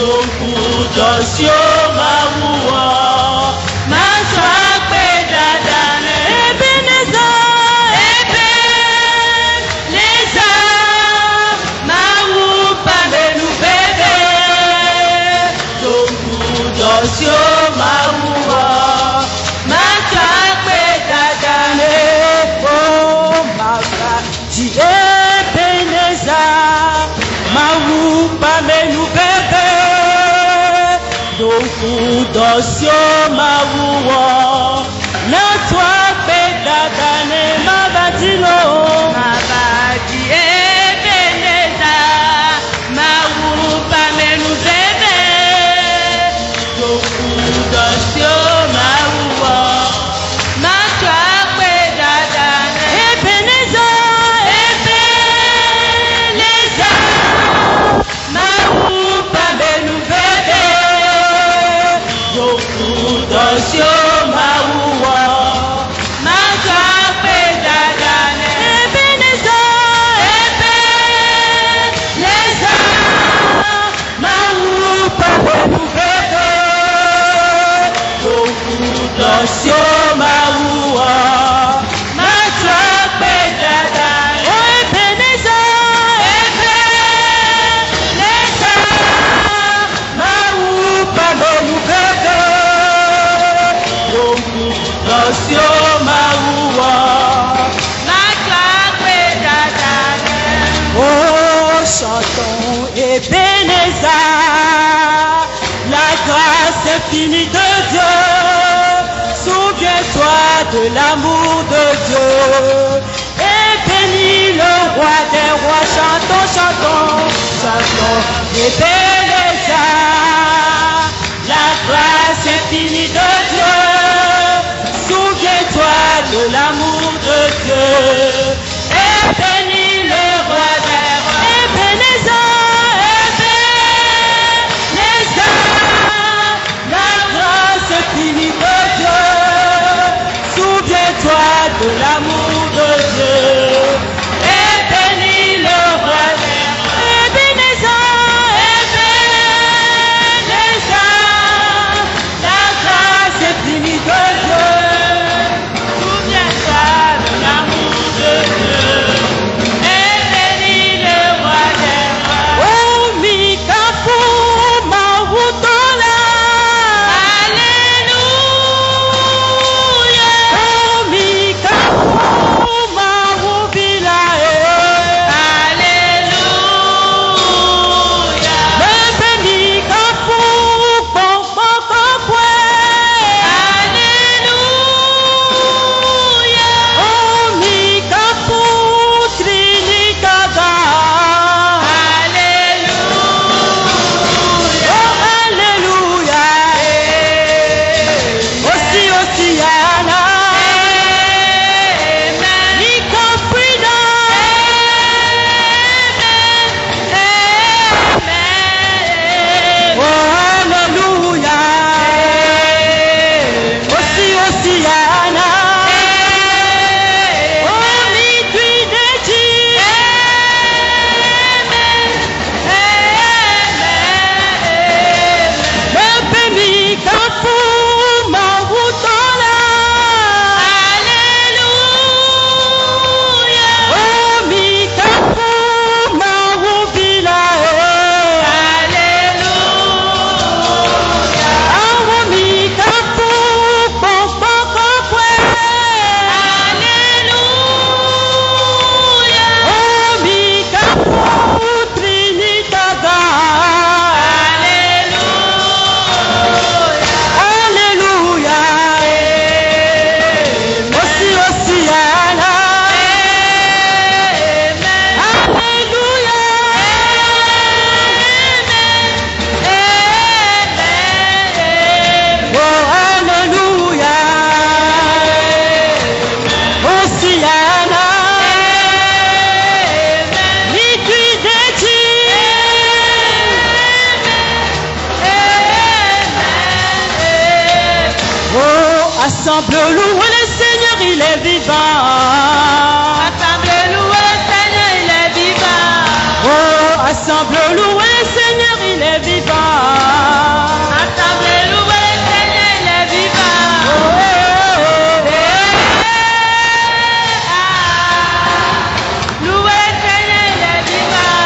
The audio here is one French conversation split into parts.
Dokudosio Mawa, Masakwe Dadane, Ebeneza, Mawu Pamenu Bebe, Dokudosio Mawa, Masakwe Dadane, Oh, Mawa, Ebeneza, Mawu Pamenu Bebe. Dokudosio Mawa, na toi pedadane mabadilo, Mabadi Ebeneza, Mawu Pamenu Bebe, Dokudosio Mawa, Masakwe Dadane, Ebeneza, Mawu Pamenu Bebe, Dokudosio Mawa, Masakwe Dadane, Ebeneza, Mawu Pamenu Bebe, Dokudosio Mawa, Masakwe Dadane, Ebeneza, Mawu Pamenu Bebe, Dokudosio Mawa, Masakwe Dadane. oh chantons Ebeneza, la grâce infinie de Dieu, souviens-toi de l'amour de Dieu, et bénis le roi des rois, chantons, chantons, chantons Ebeneza, la grâce infinie de Dieu, souviens-toi de l'amour de Dieu, et bénis le roi des rois. Ebeneza, la grâce infinie de Dieu, souviens-toi de l'amour de Dieu, et bénis le roi des rois. Ebeneza, la grâce infinie de Dieu, Souviens-toi de l'amour de Dieu, et bénis le roi des rois. oh Mikafu Mawutola, Alléluia, oh Mikafu Mawubila, Alléluia, Bebe Mikafu Kokokokwe, Alléluia, oh Mikafu Trinitaga, Alléluia, oh Alléluia, aussi Yana, Amen, Mikafrida, Amen, oh Alléluia, aussi Yana, oh Mitwideji, Bebe Mikafu Mawutola, Alléluia, oh Mikafu Mawubila, Alléluia, awo Mikafu Kokokokwe, Alléluia, oh Mikafu Trinitaga, Alléluia, aussi Yana, Alléluia, oh Alléluia, aussi Yana, Mitwideji, oh assemble louer le Seigneur, il est vivant. Assemble louer le Seigneur, il est vivant. Oh Ensemble, louez le Seigneur, il est vivant. Ensemble, louez le Seigneur, il est vivant. Oh, oh, oh, oh. Louez le Seigneur, il est vivant.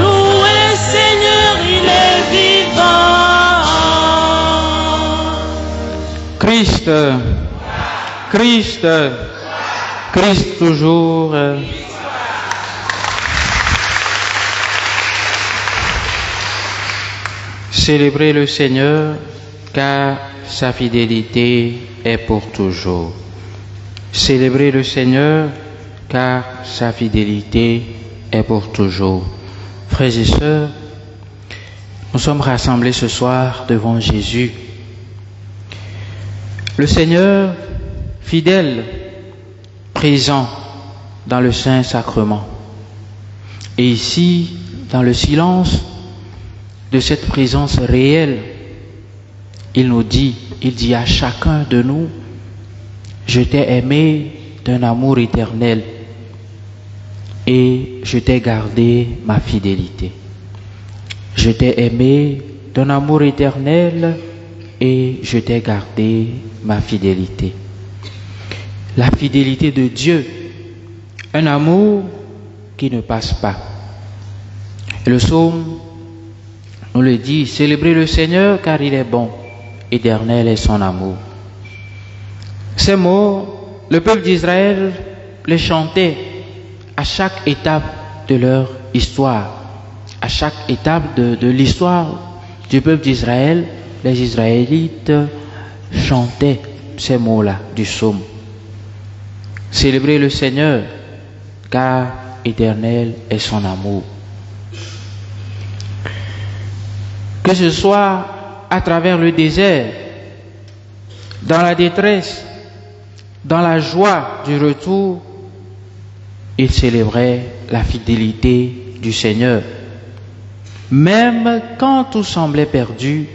Louez le Seigneur, il est vivant. Christ, Christ, Christ toujours. Célébrez le Seigneur, car sa fidélité est pour toujours. Célébrez le Seigneur, car sa fidélité est pour toujours. Frères et sœurs, nous sommes rassemblés ce soir devant Jésus. Le Seigneur, fidèle, présent dans le Saint-Sacrement. Et ici, dans le silence de cette présence réelle, il dit à chacun de nous, je t'ai aimé d'un amour éternel et je t'ai gardé ma fidélité. Je t'ai aimé d'un amour éternel et je t'ai gardé ma fidélité. La fidélité de Dieu, un amour qui ne passe pas. Et le psaume nous le dit, célébrez le Seigneur car il est bon, éternel est son amour. Ces mots, le peuple d'Israël les chantait à chaque étape de leur histoire. À chaque étape de l'histoire du peuple d'Israël, les Israélites chantaient ces mots-là du psaume. Célébrez le Seigneur, car éternel est son amour. Que ce soit à travers le désert, dans la détresse, dans la joie du retour, il célébrait la fidélité du Seigneur. Même quand tout semblait perdu,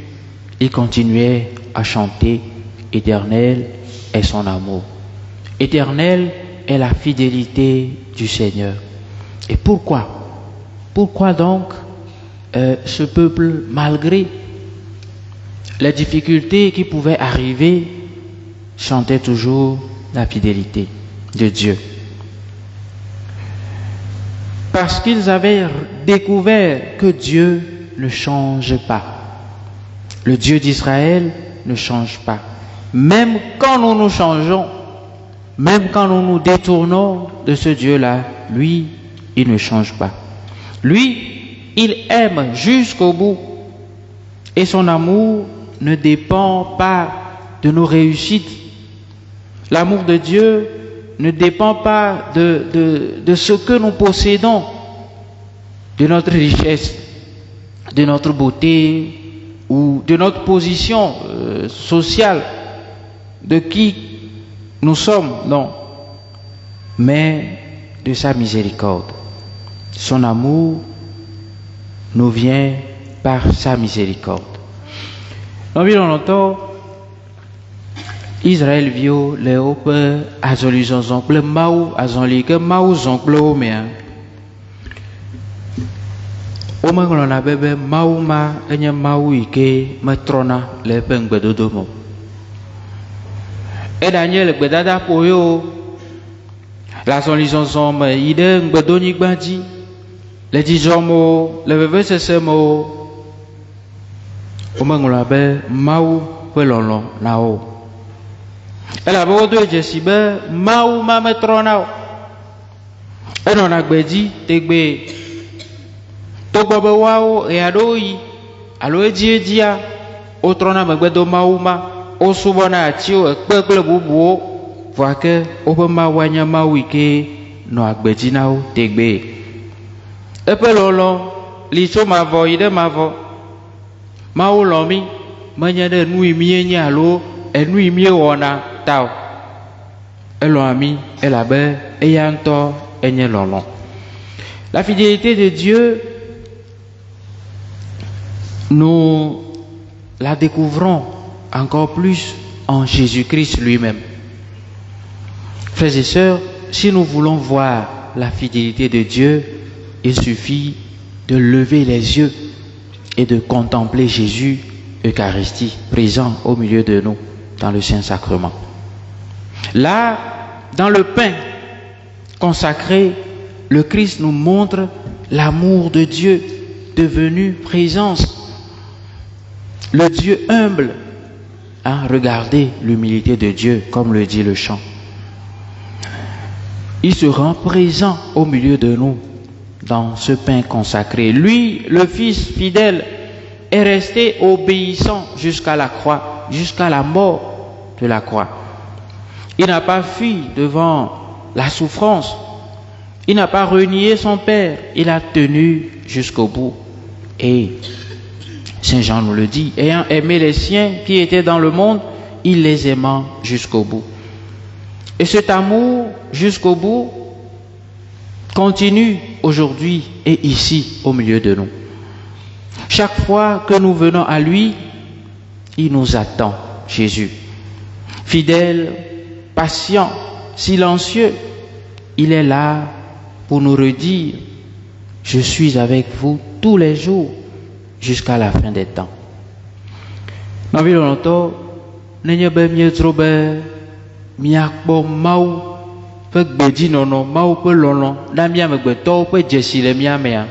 il continuait à chanter « Éternel est son amour ». Éternel est la fidélité du Seigneur. Et pourquoi? Pourquoi donc ce peuple, malgré les difficultés qui pouvaient arriver, chantait toujours la fidélité de Dieu? Parce qu'ils avaient découvert que Dieu ne change pas. Le Dieu d'Israël ne change pas. Même quand nous nous changeons, même quand nous nous détournons de ce Dieu-là, lui, il ne change pas. Lui, il aime jusqu'au bout. Et son amour ne dépend pas de nos réussites. L'amour de Dieu ne dépend pas de ce que nous possédons, de notre richesse, de notre beauté ou de notre position sociale, de qui nous sommes, non, mais de sa miséricorde. Son amour nous vient par sa miséricorde. Environ Israël vio le ope azoli zonzongle mau azoli que mau zongle omea. Omanglo na bebe mau ma enye mau ike matrona le pengbedodomo. Et Daniel gbedada poyo la zoli zonzon me ide ngbedoni gbandi le dijomo le bebe sesemo. Omanglo be mau pelolo nao. Elle a beau de Jessibe, Maou Mametrona. Elle en a gbedi, tegbe. Togbobe wao et adoi. Alo edia, otrona megbedo Maouma, o subona atio, e kpekle bubuo. Voit que, ope mawanya mawike, no agbedi nao, tegbe. Epe lolo, licho mavo, ide mavo. Mao lomi, manya de nui mienye alo, et nui mie wona. Tao, elle a mis, elle a bé, et y a un tort, et n'y a l'on. La fidélité de Dieu, nous la découvrons encore plus en Jésus-Christ lui-même. Frères et sœurs, si nous voulons voir la fidélité de Dieu, il suffit de lever les yeux et de contempler Jésus, Eucharistie, présent au milieu de nous dans le Saint-Sacrement. Là, dans le pain consacré, le Christ nous montre l'amour de Dieu devenu présence. Le Dieu humble. Regardez l'humilité de Dieu, comme le dit le chant. Il se rend présent au milieu de nous dans ce pain consacré. Lui, le Fils fidèle, est resté obéissant jusqu'à la croix, jusqu'à la mort de la croix. Il n'a pas fui devant la souffrance. Il n'a pas renié son Père. Il a tenu jusqu'au bout. Et Saint Jean nous le dit, ayant aimé les siens qui étaient dans le monde, il les aima jusqu'au bout. Et cet amour jusqu'au bout continue aujourd'hui et ici au milieu de nous. Chaque fois que nous venons à lui, il nous attend, Jésus. Fidèle, patient, silencieux, il est là pour nous redire, je suis avec vous tous les jours jusqu'à la fin des temps. Nous avons miakpɔ Mawu ƒe gbedzinɔnɔ, Mawu ƒe lɔlɔ na miamegbetɔwo ƒe dzesi le miamea.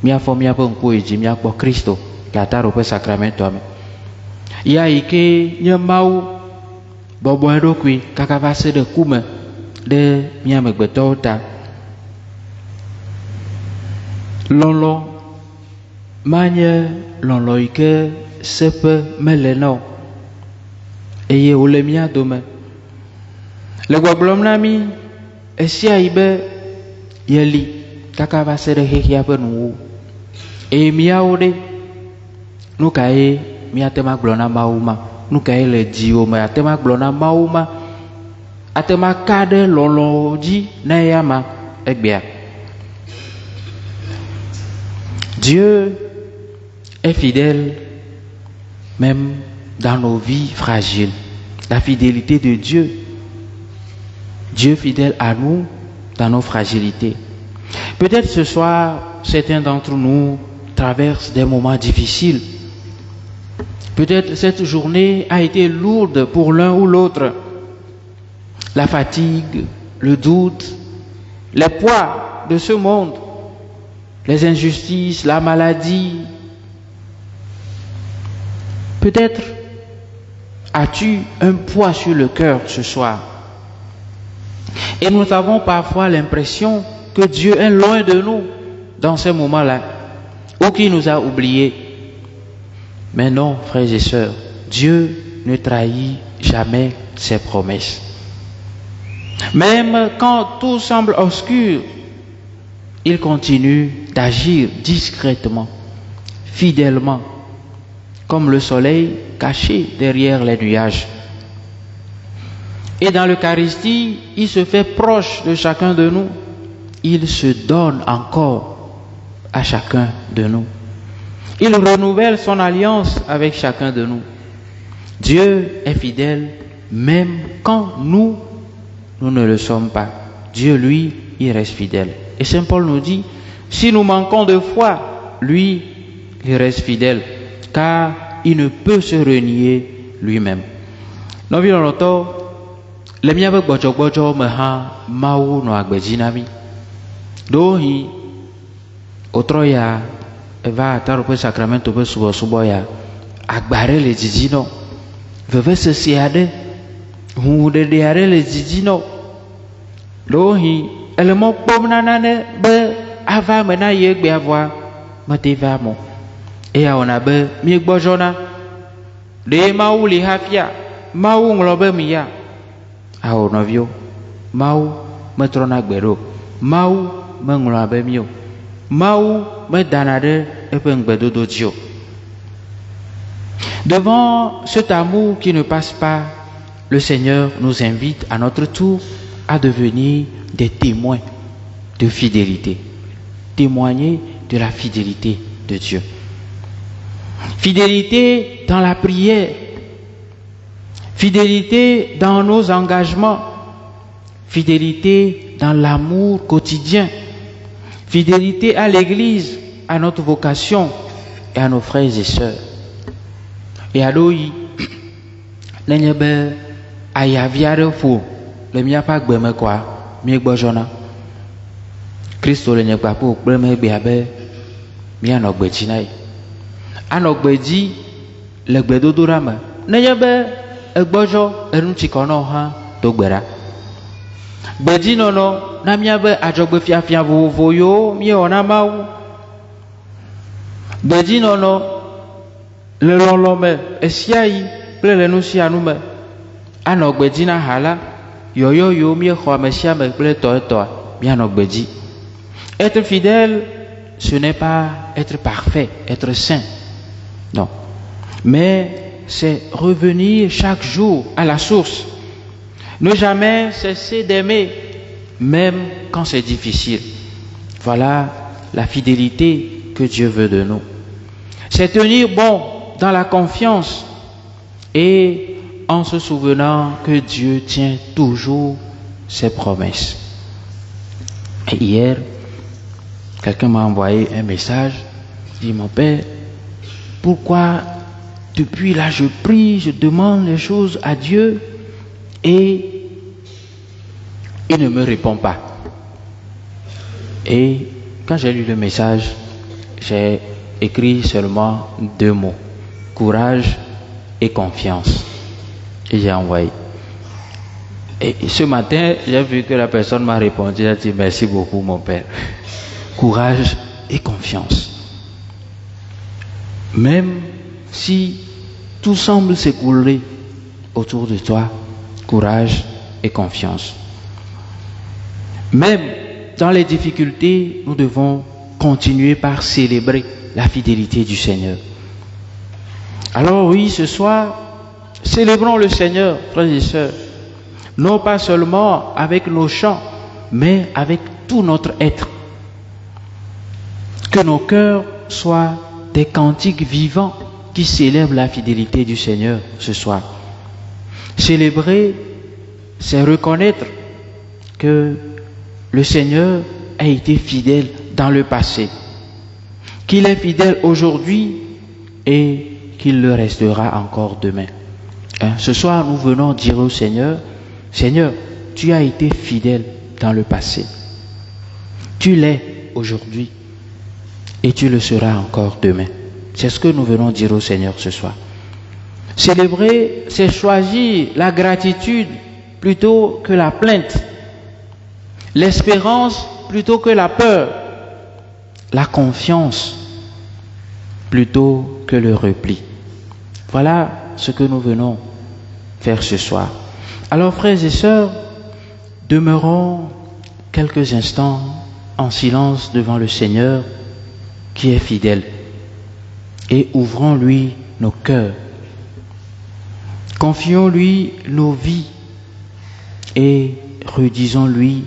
Miafɔ miaƒe ŋkuwo yi dzi miakpɔ Kristo le ataro ƒe sakrametoa me. Ya yi ke nye Mawu bɔbɔ eɖokui kaka va se ɖe kume ɖe miamegbetɔwo ta. Lɔlɔ manye lɔlɔ yi ke seƒe mele na o. Eye wòle mía dome. Le gbɔgblɔm na mí esia yi be yeli kaka va se ɖe xexea ƒe nuwo. Eye míawo ɖe nu ka ye míate ma gblɔ na Mawu ma? Nu ka ye le dziwo me ate ma gblɔ na Mawu ma? Ate ma ka ɖe lɔlɔ dzi na eya ma egbea. Dieu est fidèle même dans nos vies fragiles. La fidélité de Dieu. Dieu fidèle à nous dans nos fragilités. Peut-être ce soir, certains d'entre nous traversent des moments difficiles. Peut-être cette journée a été lourde pour l'un ou l'autre. La fatigue, le doute, les poids de ce monde, les injustices, la maladie. Peut-être as-tu un poids sur le cœur ce soir. Et nous avons parfois l'impression que Dieu est loin de nous dans ces moments-là, ou qu'il nous a oubliés. Mais non, frères et sœurs, Dieu ne trahit jamais ses promesses. Même quand tout semble obscur, il continue d'agir discrètement, fidèlement, comme le soleil caché derrière les nuages. Et dans l'Eucharistie, il se fait proche de chacun de nous. Il se donne encore à chacun de nous. Il renouvelle son alliance avec chacun de nous. Dieu est fidèle même quand nous ne le sommes pas. Dieu, lui, il reste fidèle. Et Saint Paul nous dit, si nous manquons de foi, lui, il reste fidèle, car il ne peut se renier lui-même. Nous vivons longtemps, les miens avec Bojo me ha Maou no agbedzinami. Dohi, otroya, eva ataro pe sacramento pe subo-suboya, agbare le dzidino, veve sesiade, hundedeare le dzidino. Dohi, elemo pom nanane be ava mena yegbe avoa, mateva mo. Eya ona be mi gbojona de Mawu li hafia Mawu ŋlɔ be mi ya awo nɔvio Mawu metrɔna gbe ɖo Mawu meŋlɔa be mi o Mawu medana ɖe eƒe ŋgbedodo dzi o. Devant cet amour qui ne passe pas, le Seigneur nous invite à notre tour à devenir des témoins de fidélité, témoigner de la fidélité de Dieu. Fidélité dans la prière, fidélité dans nos engagements, fidélité dans l'amour quotidien, fidélité à l'Église, à notre vocation et à nos frères et sœurs. Et alors, n'ayez pas à y avoir fou, le mien pas que quoi, mieux que j'en Christ le n'est pas pour premier béabé, bien au bétinaï. En au bédi, le bédo d'orama, n'ayez pas un bojo, un tikono, hein, d'ogbera. Bédi non, non, n'a mien pas à jobbe fiafia voyo, mieux on a maou. Bédi non, non, le lolome, esiaï, plein le nous à nous. En au bédi na hala, yo, mieux quoi, messia, me plaît toi, bien au bédi. Être fidèle, ce n'est pas être parfait, être saint. Non. Mais c'est revenir chaque jour à la source. Ne jamais cesser d'aimer, même quand c'est difficile. Voilà la fidélité que Dieu veut de nous. C'est tenir bon dans la confiance et en se souvenant que Dieu tient toujours ses promesses. Et hier, quelqu'un m'a envoyé un message, il dit, mon père, pourquoi depuis là je prie, je demande les choses à Dieu et il ne me répond pas. Et quand j'ai lu le message, j'ai écrit seulement 2 mots, courage et confiance. Et j'ai envoyé. Et ce matin, j'ai vu que la personne m'a répondu, elle a dit merci beaucoup mon père. Courage et confiance. Même si tout semble s'écouler autour de toi, courage et confiance. Même dans les difficultés, nous devons continuer par célébrer la fidélité du Seigneur. Alors oui, ce soir, célébrons le Seigneur, frères et sœurs, non pas seulement avec nos chants, mais avec tout notre être. Que nos cœurs soient des cantiques vivants qui célèbrent la fidélité du Seigneur ce soir. Célébrer, c'est reconnaître que le Seigneur a été fidèle dans le passé, qu'il est fidèle aujourd'hui et qu'il le restera encore demain. Ce soir, nous venons dire au Seigneur, Seigneur, tu as été fidèle dans le passé. Tu l'es aujourd'hui et tu le seras encore demain. C'est ce que nous venons dire au Seigneur ce soir. Célébrer, c'est choisir la gratitude plutôt que la plainte, l'espérance plutôt que la peur, la confiance plutôt que le repli. Voilà ce que nous venons faire ce soir. Alors frères et sœurs, demeurons quelques instants en silence devant le Seigneur qui est fidèle et ouvrons-lui nos cœurs. Confions-lui nos vies et redisons-lui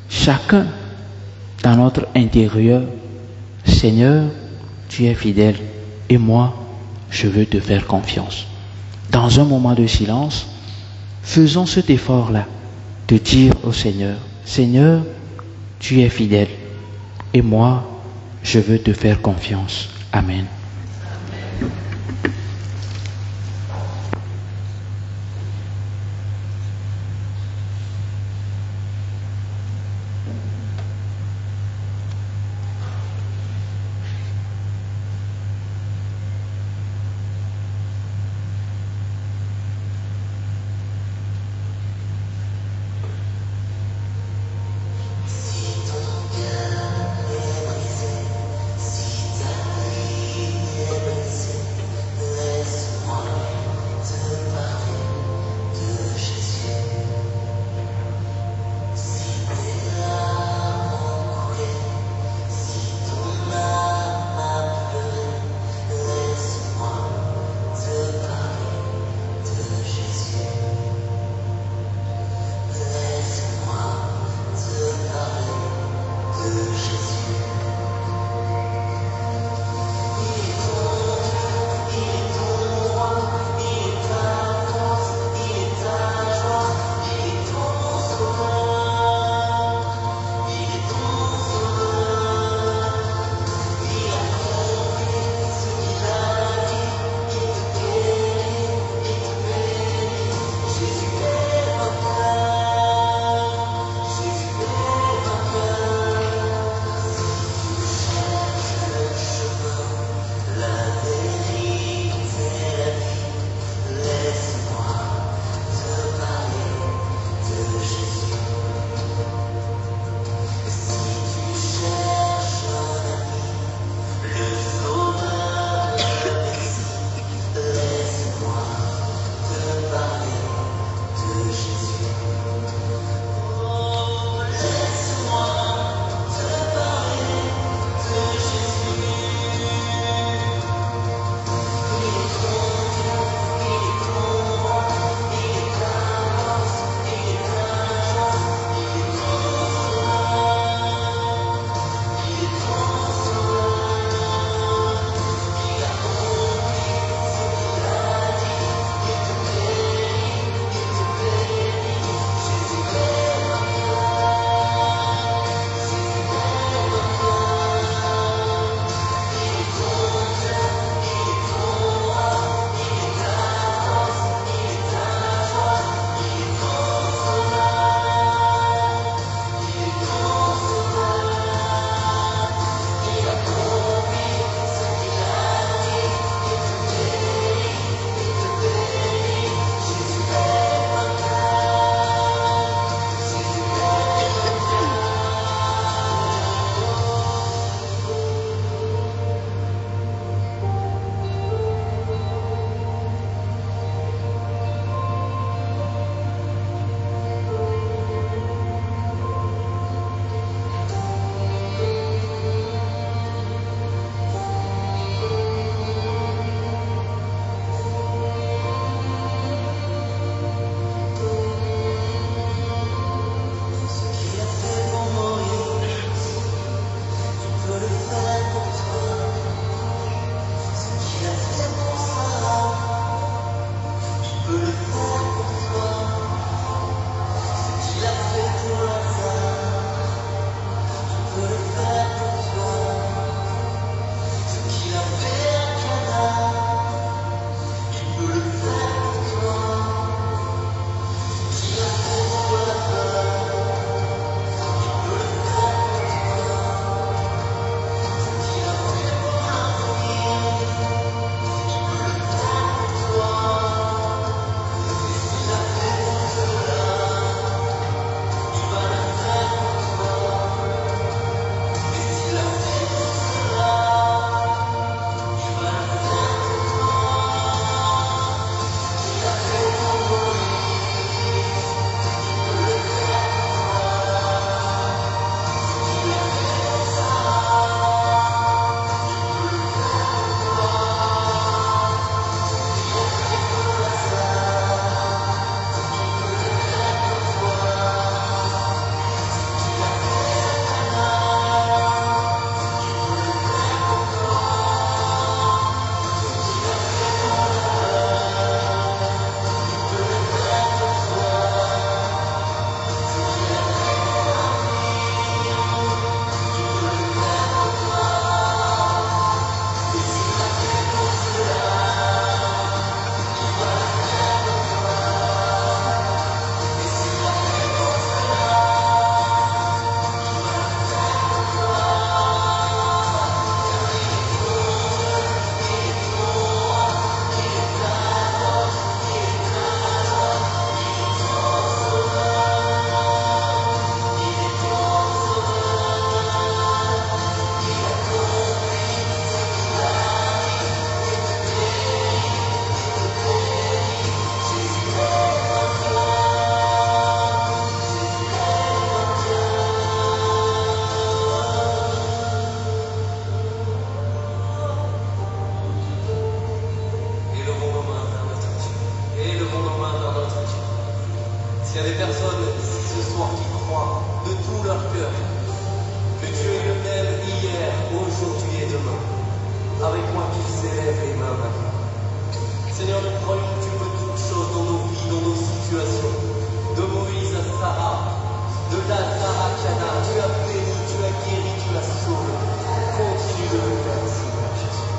chacun dans notre intérieur, Seigneur, tu es fidèle et moi, je veux te faire confiance. Dans un moment de silence, faisons cet effort-là de dire au Seigneur, Seigneur, tu es fidèle et moi, je veux te faire confiance. Amen. personnes ici ce soir qui croient de tout leur cœur que Dieu est le même hier, aujourd'hui et demain. Avec moi qui s'élève les mains maintenant. Seigneur, nous croyons que tu peux toutes choses dans nos vies, dans nos situations. De Moïse à Sarah, de Lazare à Cana, tu as béni, tu as guéri, tu as sauvé. Continue de le faire, Seigneur Jésus.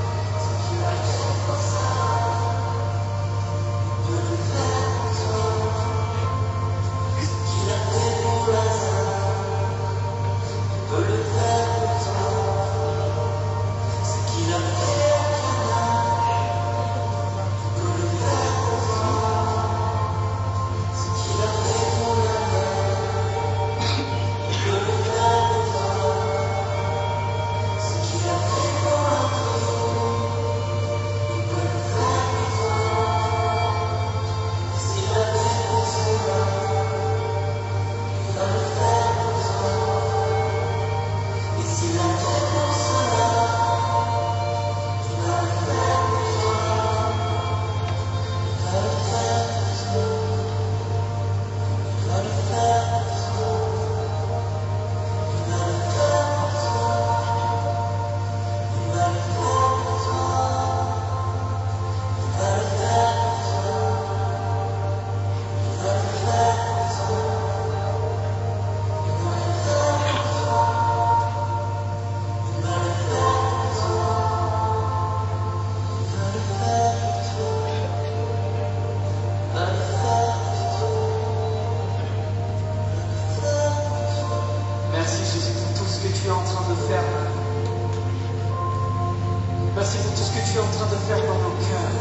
Merci pour tout ce que tu es en train de faire dans nos cœurs.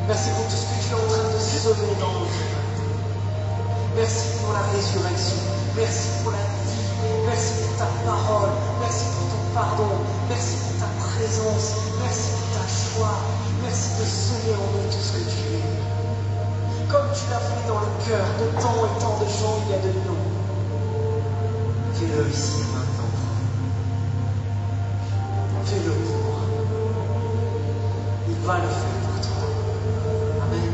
Merci pour tout ce que tu es en train de semer dans nos vies. Merci pour la résurrection. Merci pour la vie. Merci pour ta parole. Merci pour ton pardon. Merci pour ta présence. Merci pour ta joie. Merci de semer en nous tout ce que tu es. Comme tu l'as fait dans le cœur de tant et tant de gens il y a de nous. Fais-le ici maintenant. Fais-le pour moi. Il va le faire pour toi. Amen.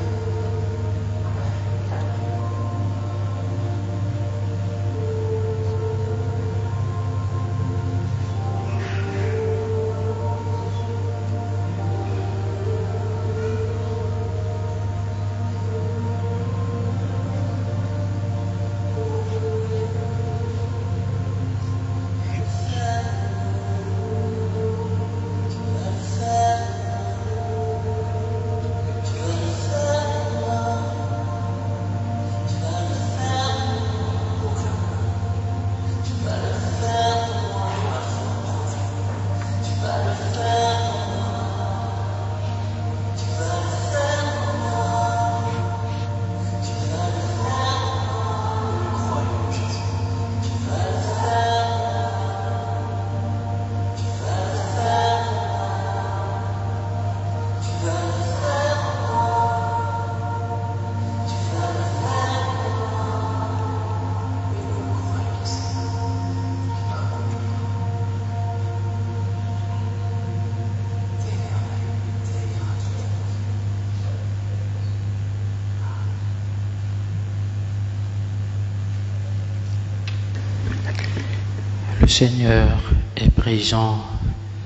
Le Seigneur est présent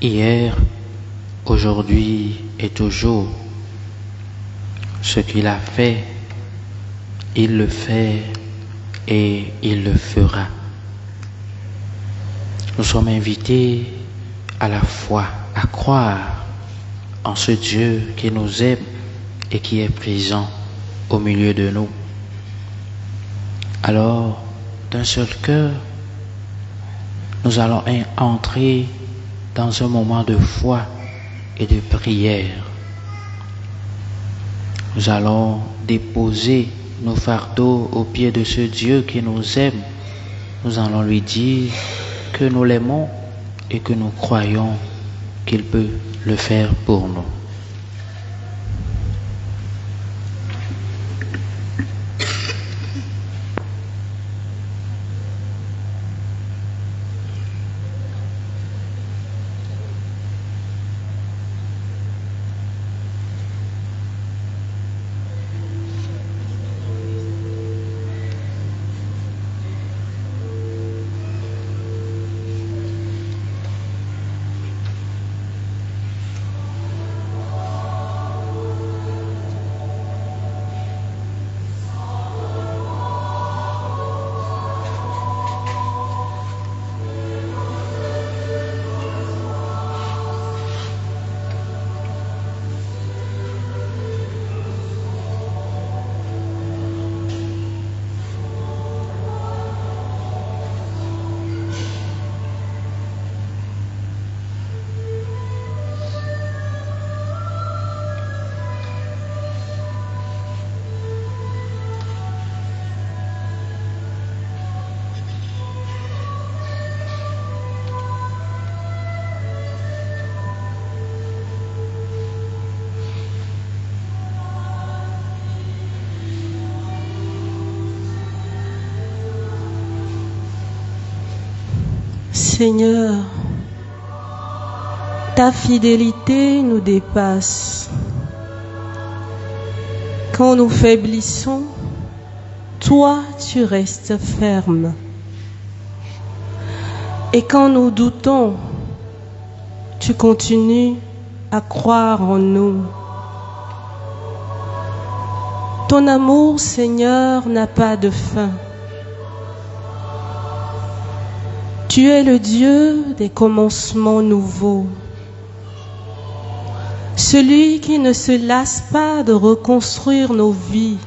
hier, aujourd'hui et toujours. Ce qu'il a fait, il le fait et il le fera. Nous sommes invités à la foi, à croire en ce Dieu qui nous aime et qui est présent au milieu de nous. Alors, d'un seul cœur, nous allons entrer dans un moment de foi et de prière. Nous allons déposer nos fardeaux aux pieds de ce Dieu qui nous aime. Nous allons lui dire que nous l'aimons et que nous croyons qu'il peut le faire pour nous. Seigneur, ta fidélité nous dépasse. Quand nous faiblissons, toi, tu restes ferme. Et quand nous doutons, tu continues à croire en nous. Ton amour, Seigneur, n'a pas de fin. Tu es le Dieu des commencements nouveaux. Celui qui ne se lasse pas de reconstruire nos vies.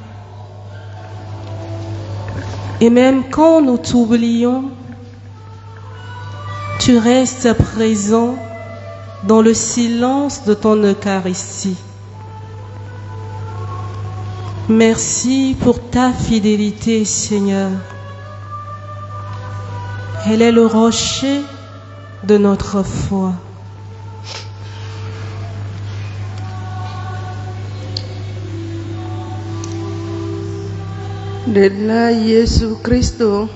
Et même quand nous t'oublions, tu restes présent dans le silence de ton Eucharistie. Merci pour ta fidélité, Seigneur. Elle est le rocher de notre foi. De la Yesu Kristo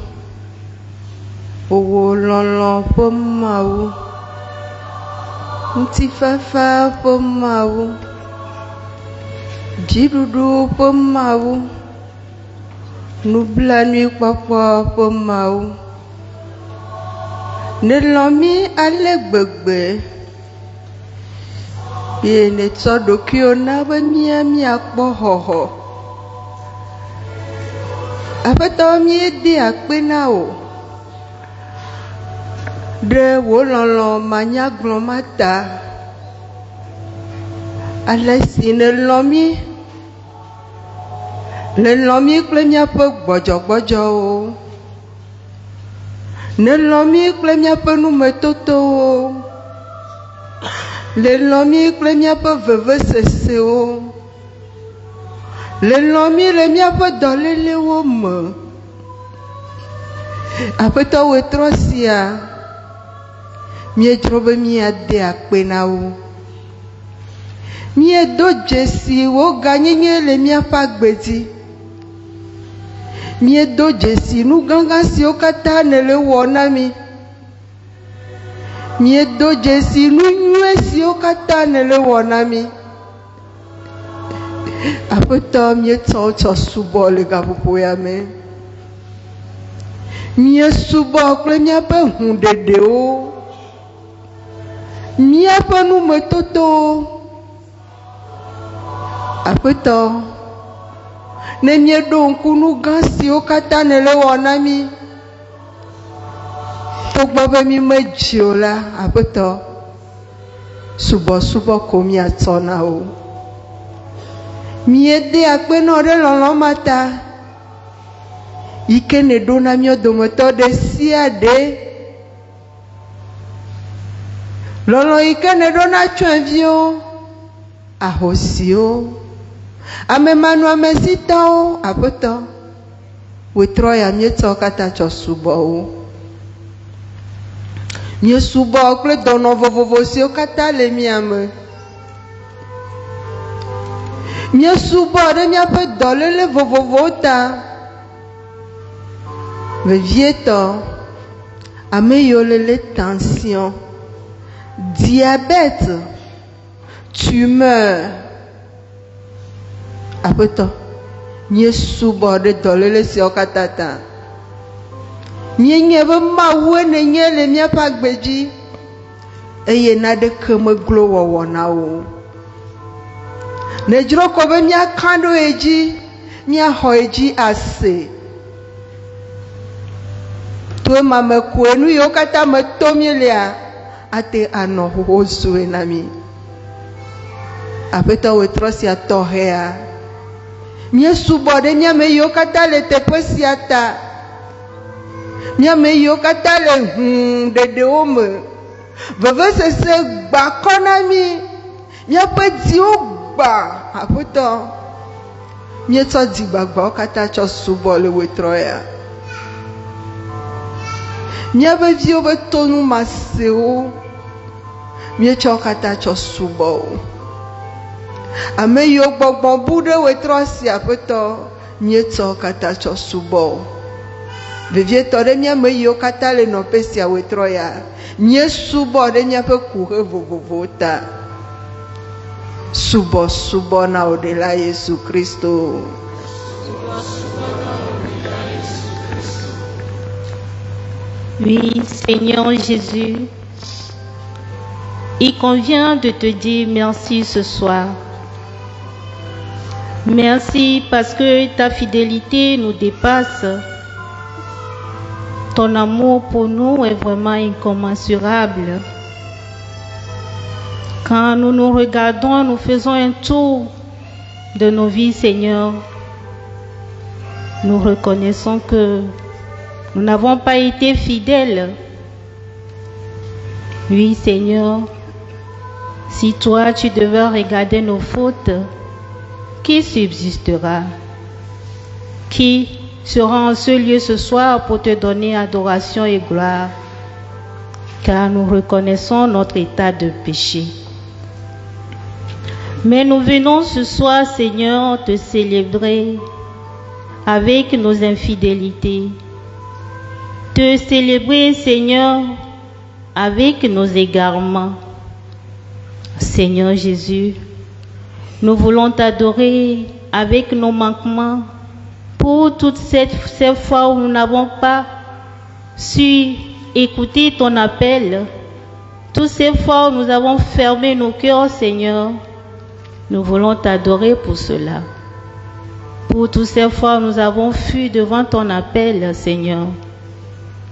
owo lolo pomawu ntifafa pomawu jidudu pomawu nublanui kpɔkpɔ pomawu ne lɔmi ale gbegbe ye ne tsɔ ɖokuiwo na be miakpɔ xɔxɔ. Aƒetɔ míede akpe na wo ɖe wò lɔlɔ manyagblɔ ma ta, ale si nèlɔ mí kple míaƒe gbɔdzɔgbɔdzɔwo, nèlɔ mí kple míaƒe numetotowo, nèlɔ mí kple míaƒe vevesesewo, nèlɔ mí le míaƒe dɔlélewo me. Aƒetɔ wetrɔ sia míedzro be míade akpe na wo. Míedo dzesi wo ganyenye le míaƒe agbe dzi. Míedo dzesi nu gãgã siwo katã nèle wɔ na mí. Míedo dzesi nu nyuie siwo katã nèle wɔ na mí. Aƒetɔ míetsɔ tsɔ subɔ le gaƒoƒo ya me. Míesubɔ kple míaƒe hũɖeɖewo, míaƒe numetotowo. Aƒetɔ, ne míeɖo ŋku nu gã siwo katã nèle wɔ na mí, togbɔ be mí medzi o la, aƒetɔ, subɔsubɔ ko míatsɔ na wo. Míede akpe na wo ɖe lɔlɔ̃ ma ta, yi ke nèɖo na míawo dometɔ ɖe sia ɖe. Lɔlɔ̃ yi ke nèɖo na tsyɔ̃eviwo, ahosiwo, amemanɔamesitɔwo, aƒetɔ, wetrɔ ya míetsɔ katã tsɔ subɔ wo. Míesubɔ kple dɔnɔ vovovo siwo katã le mía me. Míesubɔ ɖe míaƒe dɔléle vovovowo ta. Vevietɔ, ame yiwo le tension, diabète, tumeur. Aƒetɔ, míesubɔ ɖe dɔléle siwo katã ta. Míenye be Mawue nenye le míaƒe agbe dzi eye naɖeke meglo wɔwɔ na wo. Nedzro ko be míaka ɖo ye dzi, míaxɔ ye dzi ase. To mame koe nu yiwo katã me to míelia, ate anɔ xoxo zue na mí. Aƒetɔ wetrɔ sia tɔxɛa, míesubɔ ɖe míame yiwo katã le teƒe sia ta. Míame yiwo katã le ɖeɖewo me. Vevesese gba kɔ na mí. Míaƒe dziwo gba. Aƒetɔ, míetsɔ dzigbagbawo katã tsɔ subɔ le wetrɔ ya. Míaƒe viwo be tonu masewo, míetsɔ katã tsɔ subɔ wo. Ame yiwo gbɔgbɔ bu ɖe wetrɔ sia, aƒetɔ, míetsɔ katã tsɔ subɔ wo. Vevietɔ ɖe míame yiwo katã le nɔƒe sia wetrɔ ya, míesubɔ ɖe míaƒe kuhe vovovowo ta. Subɔ na wo ɖe la Yesu Kristo. Oui, Seigneur Jésus, il convient de te dire merci ce soir. Merci parce que ta fidélité nous dépasse. Ton amour pour nous est vraiment incommensurable. Quand nous nous regardons, nous faisons un tour de nos vies, Seigneur. Nous reconnaissons que nous n'avons pas été fidèles. Oui, Seigneur, si toi tu devais regarder nos fautes, qui subsistera? Qui sera en ce lieu ce soir pour te donner adoration et gloire? Car nous reconnaissons notre état de péché. Mais nous venons ce soir, Seigneur, te célébrer avec nos infidélités. Te célébrer, Seigneur, avec nos égarements. Seigneur Jésus, nous voulons t'adorer avec nos manquements pour toutes ces fois où nous n'avons pas su écouter ton appel. Toutes ces fois où nous avons fermé nos cœurs, Seigneur, nous voulons t'adorer pour cela. Pour toutes ces fois où nous avons fui devant ton appel, Seigneur,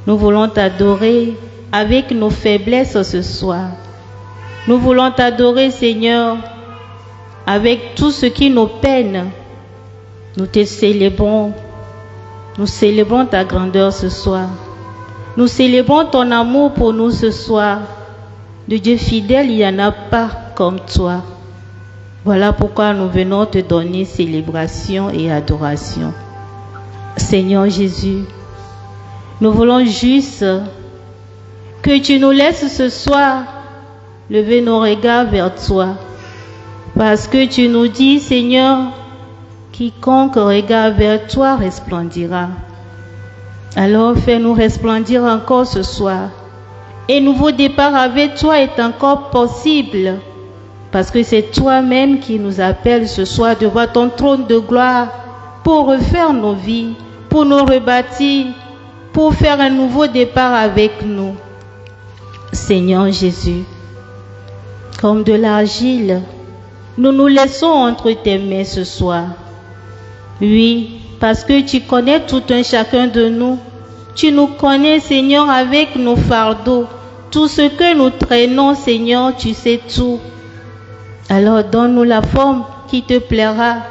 nous voulons t'adorer avec nos faiblesses ce soir. Nous voulons t'adorer, Seigneur, avec tout ce qui nous peine. Nous te célébrons. Nous célébrons ta grandeur ce soir. Nous célébrons ton amour pour nous ce soir. De Dieu fidèle, il n'y en a pas comme toi. Voilà pourquoi nous venons te donner célébration et adoration. Seigneur Jésus, nous voulons juste que tu nous laisses ce soir lever nos regards vers toi. Parce que tu nous dis, Seigneur, quiconque regarde vers toi resplendira. Alors fais-nous resplendir encore ce soir. Un nouveau départ avec toi est encore possible. Parce que c'est toi-même qui nous appelles ce soir devant ton trône de gloire pour refaire nos vies, pour nous rebâtir, pour faire un nouveau départ avec nous. Seigneur Jésus, comme de l'argile, nous nous laissons entre tes mains ce soir. Oui, parce que tu connais tout un chacun de nous. Tu nous connais, Seigneur, avec nos fardeaux. Tout ce que nous traînons, Seigneur, tu sais tout. Alors donne-nous la forme qui te plaira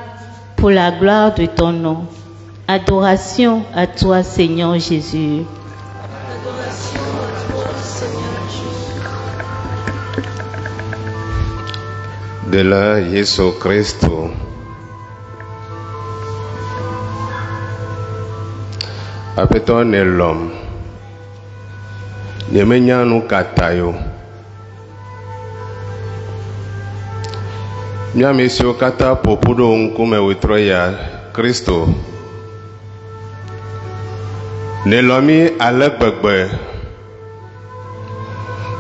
pour la gloire de ton nom. Adoration à toi, Seigneur Jésus. Adoration à toi, Seigneur Jésus. De la Yesu Kristo apeto ne lom nyemenya nu katayo miame siwo kata ƒoƒu ɖo ŋkume wetrɔ ya Kristo ne lɔ mi ale gbegbe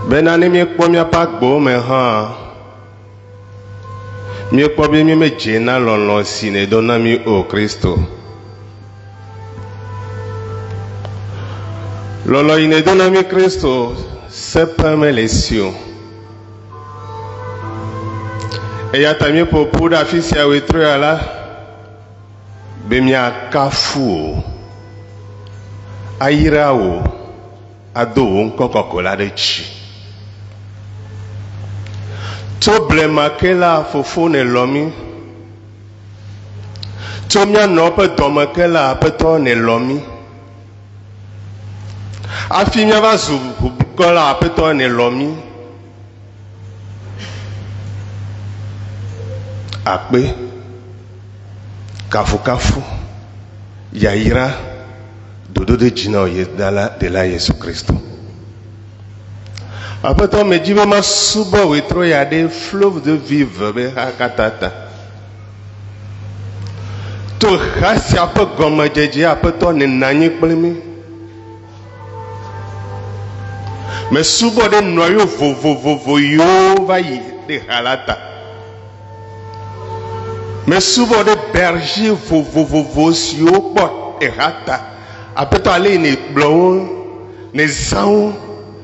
bena ne miekpɔ miaƒe agbowo me hã miekpɔ be mi medze na lɔlɔ si ne do na mi o Kristo. Lɔlɔ yi ne do na mi Kristo seƒe mele si o. Eya ta mi ƒoƒu ɖe afi sia wetrɔ ya la be miakafu o, ayra o, ado wo ŋkɔ kɔkɔ la ɖe dzi. Tso blema ke la fofo ne lɔ mi, tso mianɔ ƒe dɔme ke la aƒetɔ ne lɔ mi, afi miava zu ʋukɔ la aƒetɔ ne lɔ mi. Akpe, kafukafu, yayira, dodo de dzi na o de la Yesu Kristo. Aƒetɔ me dzi be ma subɔ wetrɔ ya ɖe fleuve de vive be ha katata. To xa sia ƒe gɔmedzedze aƒetɔ ne nanyi kple mi. Mais souvent des noyaux vovovovoyo va y des halata. Mais souvent des bergers vovovovosio pot et hata. Après toi aller ne blanc, ne zao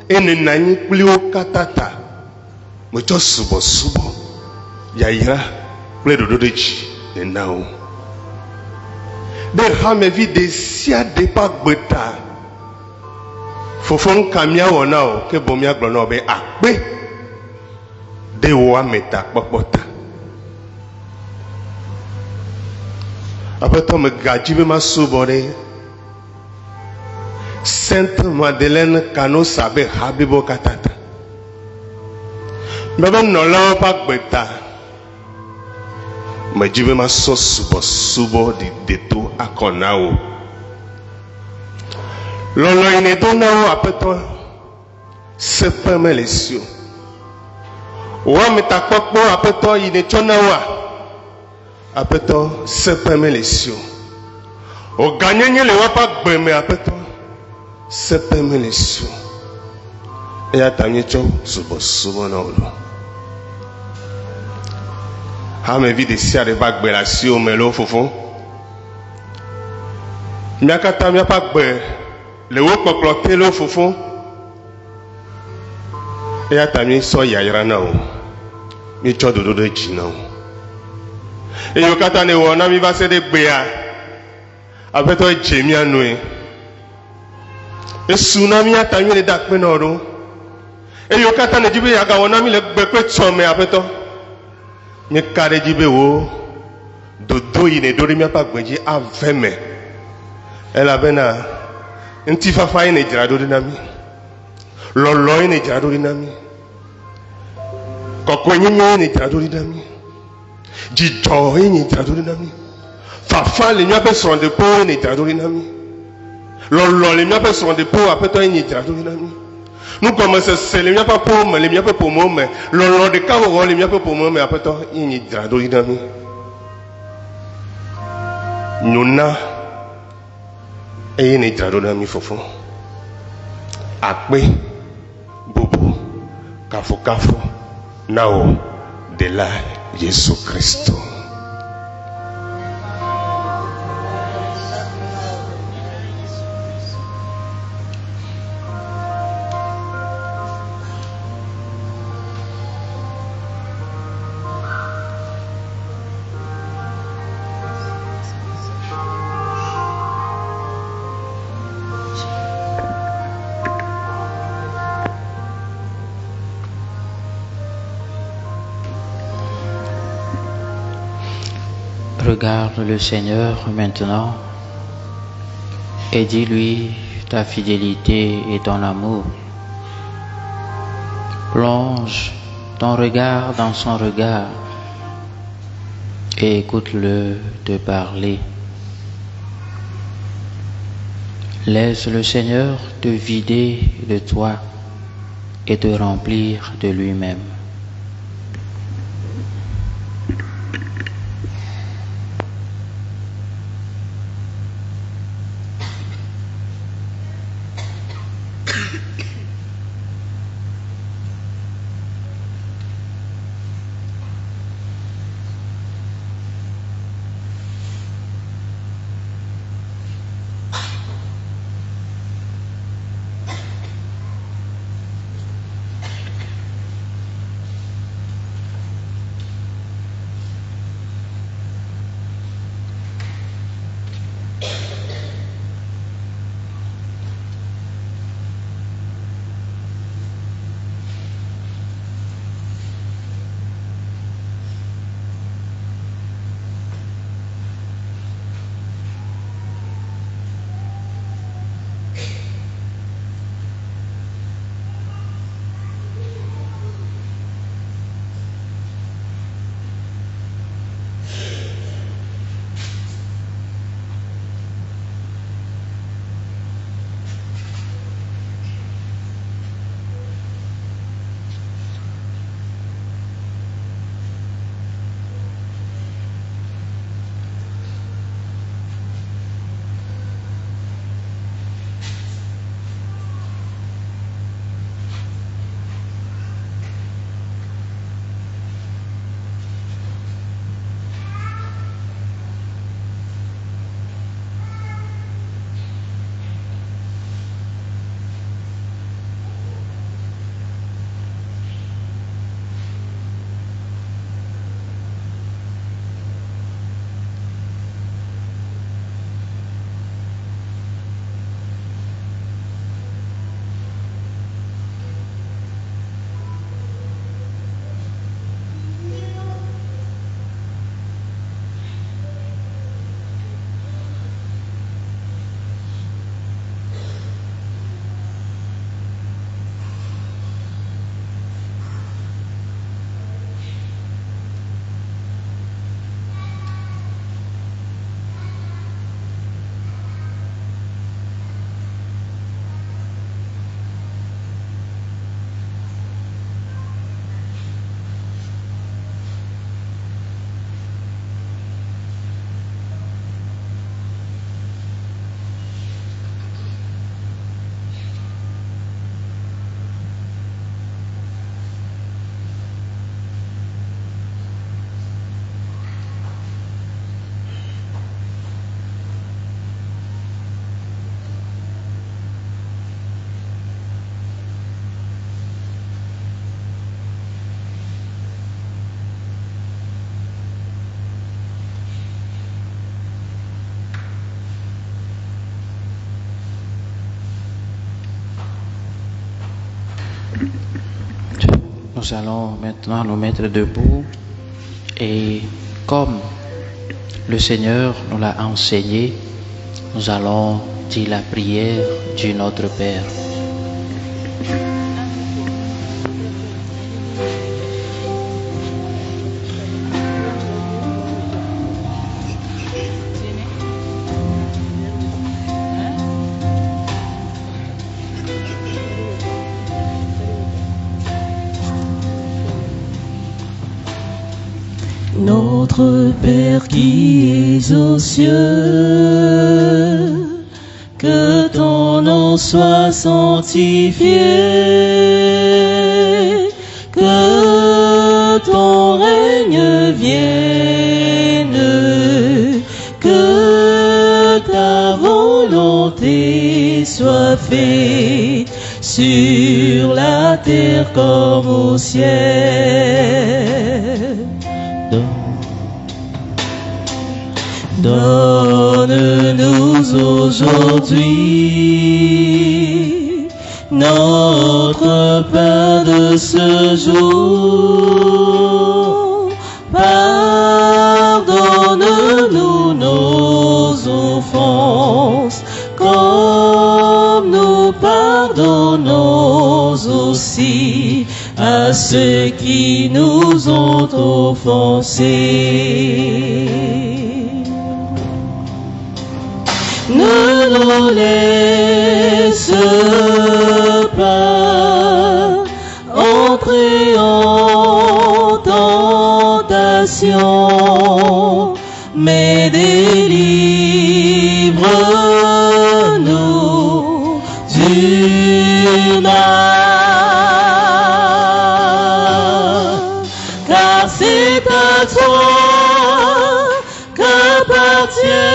et ne nani plus au katata. Mais toi subo yaira plus de dodechi ne nao. Des rames vides des sia de pas beta. Fofon kamia wonao ke bomia glono be akpe de wa meta popota. Après toi me gadjibe ma soubore Sainte Madeleine Kano Sabe Habibo Katata. Baba nola pa gbeta. Me jibe ma so subo di deto akonao. Lolo ine donao après toi se permet les cieux. Wa metakpokpo après toi ine chonawa. Après toi se permet les cieux. O gagner le wa pa gbeme après toi se permet les cieux. Et à ta mietcho subo na olo. Ha me vi de sia de bagbe la cieux melo fofo. Miakata mia pa gbe le wo kpokplote lo fofo. Et à ta mi so yayra na o. Mi cho dodo de jina o. Et yo kata ne wona mi va se de gbea. Après toi jemi anoe. Et tsunami a tami le dakpe noro. Et yo kata ne jibe yaga wona mi le gbekwe tsome après toi. Mi kare jibe wo dodo ine dori mi apa gbeji aveme. Elle avait na nti fafa ine jira dori nami. Lolo ine jira dori nami. Kokwenye ine jira dori nami. Jijo ine jira dori nami. Fafa le mi apa son de po ine jira dori nami. Lolo le mi apa son de po après toi ine jira dori nami. Nous commençons c'est le mi apa po me le mi apa po mo me. Lolo de ka wo le mi apa po mo me après toi ine jira dori nami. Nyona ine jira dori nami fofo. Akpe bobo kafo nao de la Jésus Christ. Regarde le Seigneur maintenant et dis-lui ta fidélité et ton amour. Plonge ton regard dans son regard et écoute-le te parler. Laisse le Seigneur te vider de toi et te remplir de lui-même. Nous allons maintenant nous mettre debout et comme le Seigneur nous l'a enseigné, nous allons dire la prière du Notre Père. Notre Père qui es aux cieux, que ton nom soit sanctifié, que ton règne vienne, que ta volonté soit faite sur la terre comme au ciel. Donne-nous aujourd'hui notre pain de ce jour. Pardonne-nous nos offenses, comme nous pardonnons aussi à ceux qui nous ont offensés. Ne nous laisse pas entrer en tentation, mais délivre-nous du mal. Car c'est à toi qu'appartient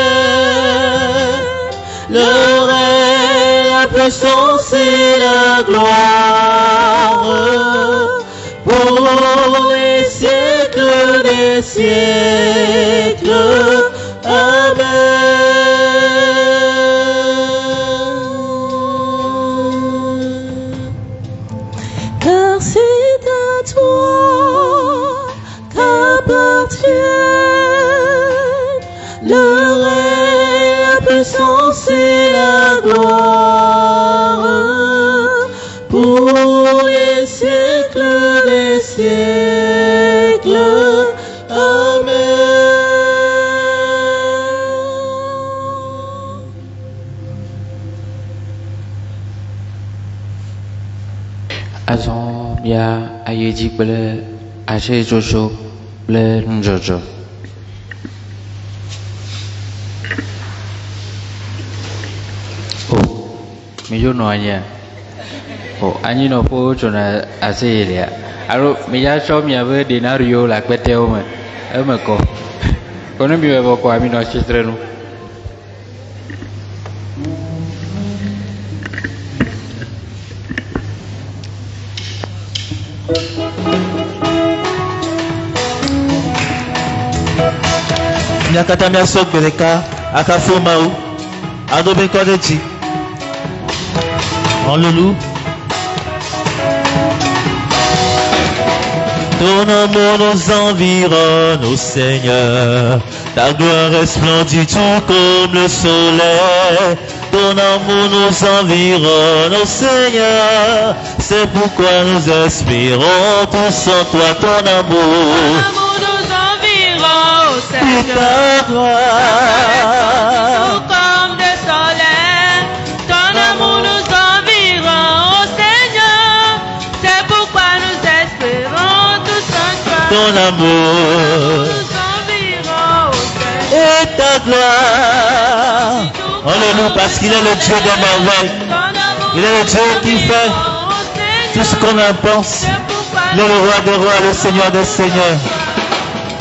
le règne, la puissance et la gloire pour les siècles des siècles. Amen. Car c'est à toi qu'appartient le règne, la puissance et la gloire pour les siècles des siècles. Amen. Azon bia ayeji ble aje jojo ble njojo. Mi yo no anya. Anyi no po chona aselia. Aro mi ya cho mi ave denario la kweteo me. Emeko. Kono mi wevo kwa mi no chitrenu. Nyakata miaso bereka akafuma u adobe kodeji. On le loue. Ton amour nous environne, ô Seigneur. Ta gloire resplendit tout comme le soleil. Ton amour nous environne, ô Seigneur. C'est pourquoi nous espérons tous en toi, ton amour. Ton amour nous environne, ô Seigneur. Et ta gloire. Tout comme le soleil. Ton amour nous environne, ô Seigneur. C'est pourquoi nous espérons tous en toi. Ton amour. Et ta gloire. On le loue parce qu'il est le Dieu des merveilles. Il est le Dieu qui fait tout ce qu'on en pense. Il est le roi des rois, le Seigneur des seigneurs.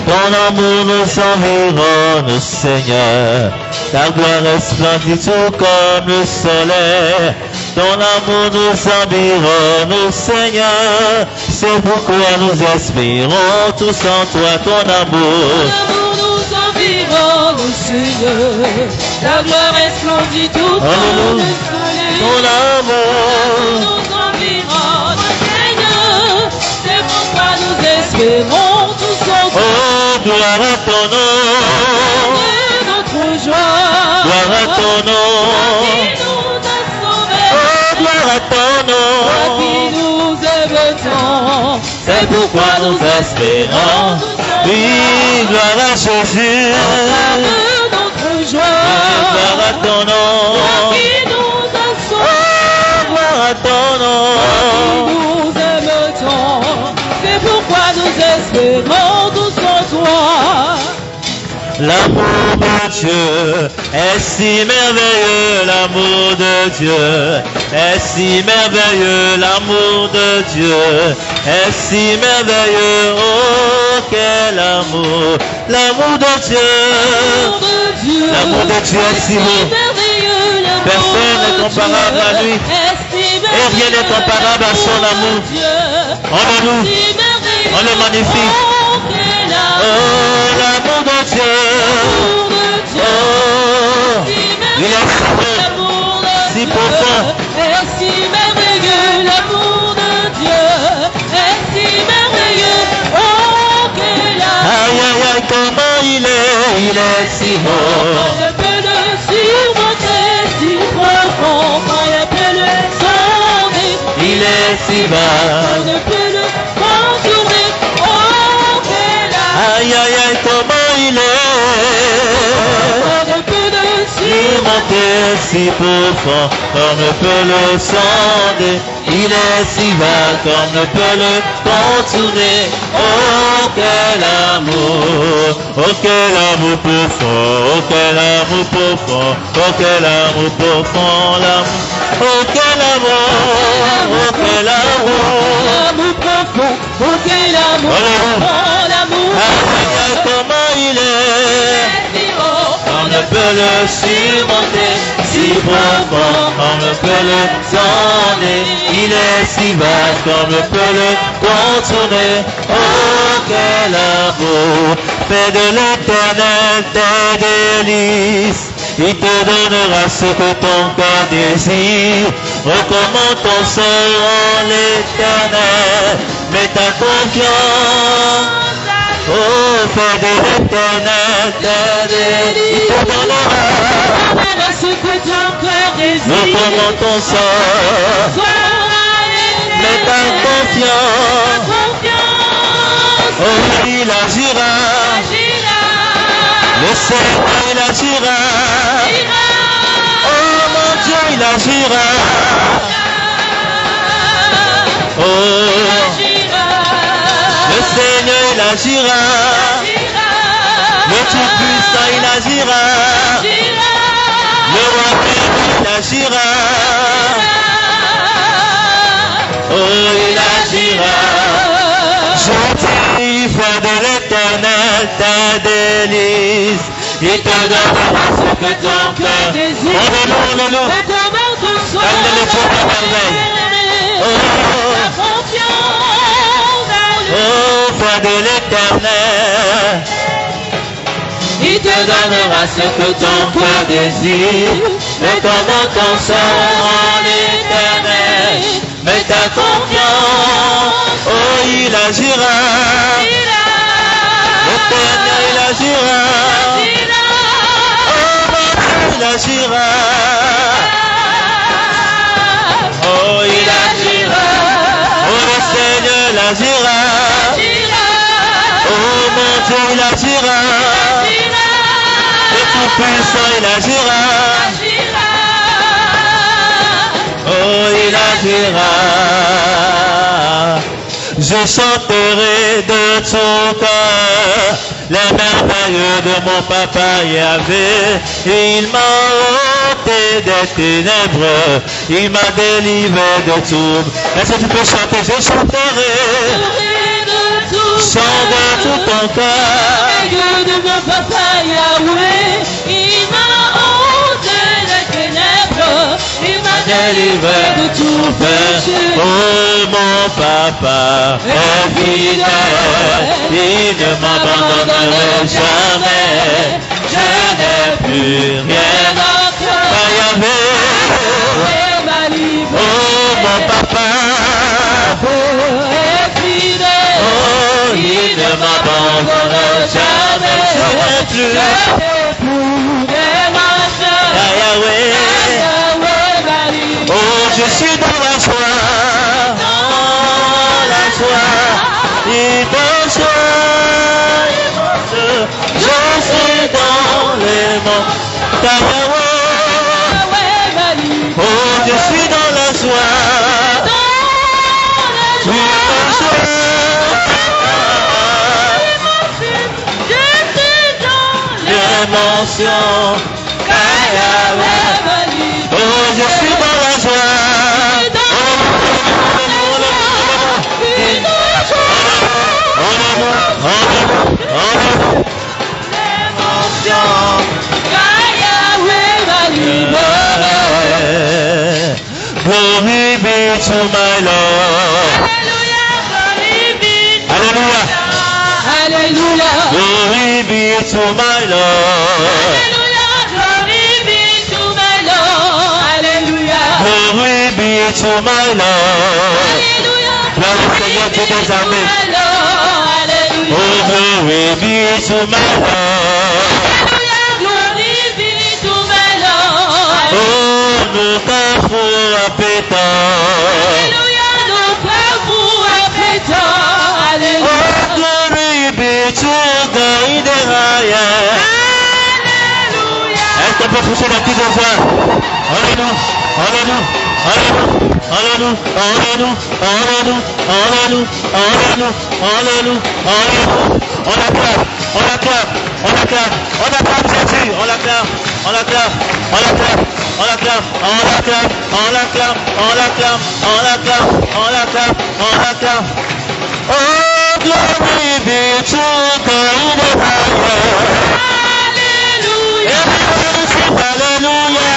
Ton amour nous environne, Seigneur. Ta gloire resplendit tout comme le soleil. Ton amour nous environne, Seigneur. C'est pourquoi nous espérons tous en toi, ton amour. Ton amour nous environne, Seigneur. Ta gloire resplendit tout comme le soleil. Ton amour nous environne, Seigneur. C'est pourquoi c'est pourquoi nous espérons. Oui, gloire à Jésus. Notre joie, Gloire à ton nom. qui nous assoit, Gloire à ton nom. nous aime tant. C'est pourquoi nous espérons tous en toi. L'amour de Dieu est si merveilleux, l'amour de Dieu est si merveilleux, l'amour de Dieu est si merveilleux, oh quel amour, l'amour de Dieu, l'amour de Dieu est si beau, personne n'est comparable à lui, et rien n'est comparable à son amour. On le loue, on le magnifie. Oh, l'amour de Dieu. Oh, il est si beau, si profond. Est si merveilleux, l'amour de Dieu. Est si merveilleux, oh, quel amour. Aïe, aïe, aïe, comment il est si beau. Je peux le surmonter, si profond. Je peux le sonder. Il est si bas. Je peux le contourner, oh, quel amour. Aïe, aïe, aïe, comment il est. Je peux le Surmonté, si profond, comme ne peut le sonder. Il est si bas, comme ne peut le contourner. Oh, quel amour, oh, quel amour profond, oh, quel amour profond, oh, quel amour profond, l'amour. Oh, quel amour, oh, quel amour. l'amour profond, oh, quel amour. Oh, l'amour. Ah, comment il est. On ne peut le surmonter, si profond, on ne peut le sonder. Il est si vaste qu'on ne peut le contourner. Oh, quel amour, fais de l'éternel tes délices. Il te donnera ce que ton cœur désire. Recommande ton sort en l'éternel, mets ta confiance. Oh, fais de l'éternel tes délices. Il te donnera ce que ton cœur désire. recommande ton sort, mets ta confiance. Oh, il agira, le Seigneur il agira. Oh mon Dieu, il agira. Oh, le Seigneur il agira. Le Tout-Puissant il agira. Le Roi béni il agira. Oh, il agira. Je dis, fais de l'éternel ta délice. Il te donnera ce que ton cœur désire. On le loue. Elle ne le faut pas merveille. Oh, fais de l'éternel. Il te donnera ce que ton cœur désire. Recommande ton sort en l'éternel. Mets ta confiance. Oh, il agira. L'éternel, il agira. Oh, mon Dieu, il agira. Oh, il agira. Oh, le Seigneur, il agira. Oh, mon Dieu, il agira. Le Tout-Puissant, il agira. Oh, il agira. Je chanterai de tout cœur les merveilles de mon papa Yahvé. Il m'a ôté des ténèbres, il m'a délivré de tout. Est-ce que tu peux chanter? Je chanterai. Chante de tout ton cœur. De mon papa Yahweh, il m'a ôté les ténèbres, il m'a délivré de tout péché. Oh, mon papa est fidèle, il ne m'abandonnerait jamais. Je n'ai plus rien à craindre. Oh, mon papa est fidèle, oh, il ne m'abandonne jamais. Je n'ai plus Yahweh. Oh, je suis dans la joie, Oh, je suis dans la joie. L'émotion. Oh, je suis dans la joie. Glory be to my Lord. Hallelujah. Hallelujah. Glory be to my Lord. Glory be to my Lord. Hallelujah. Glory be to my Lord. Gloire au Seigneur Dieu des armées. Oh, glory be to my Lord. Oh, nous t'offrons appétant. Oh, glory be to God in the highest. Est-ce qu'on peut pousser la petite voix? Alléluia, alléluia, alléluia, alléluia, alléluia, alléluia, alléluia, alléluia, alléluia. On l'acclame, on l'acclame, on l'acclame, on acclame Jésus, on l'acclame, on l'acclame, on l'acclame, on l'acclame, on l'acclame, on l'acclame, on l'acclame, on l'acclame, on l'acclame, on l'acclame. Oh, glory be to God in the highest. Everybody sing hallelujah.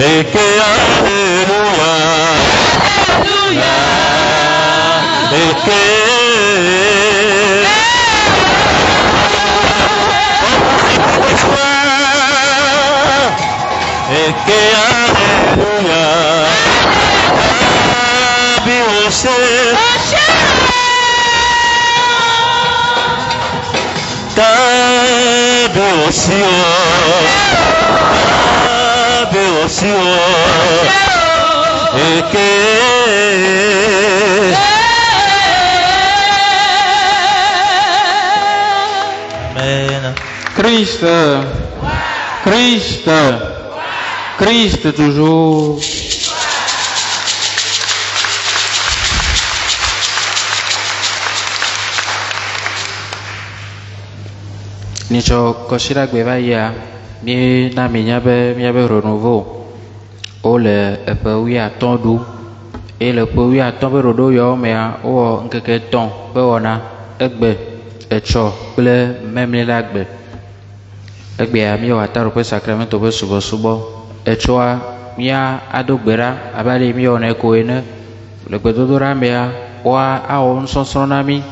Et que alléluia, et que alléluia, et que Amen. Christ, Christ, Christ toujours. Nicho koshira gbevaya mi na miabe renouveau o le eƒe 8 ɖu et le ƒe 8 be ɖoɖo yawo mea wowɔ ŋkeke 3 be wɔna egbe etsɔ kple memli la gbe egbea miewɔ ataɖoƒe sakramento ƒe subɔsubɔ etsɔa mia ado gbe ɖa abe ale miewɔnɛ ko ene le gbedodoɖa mea woa awɔ nusɔsrɔ̃ na mi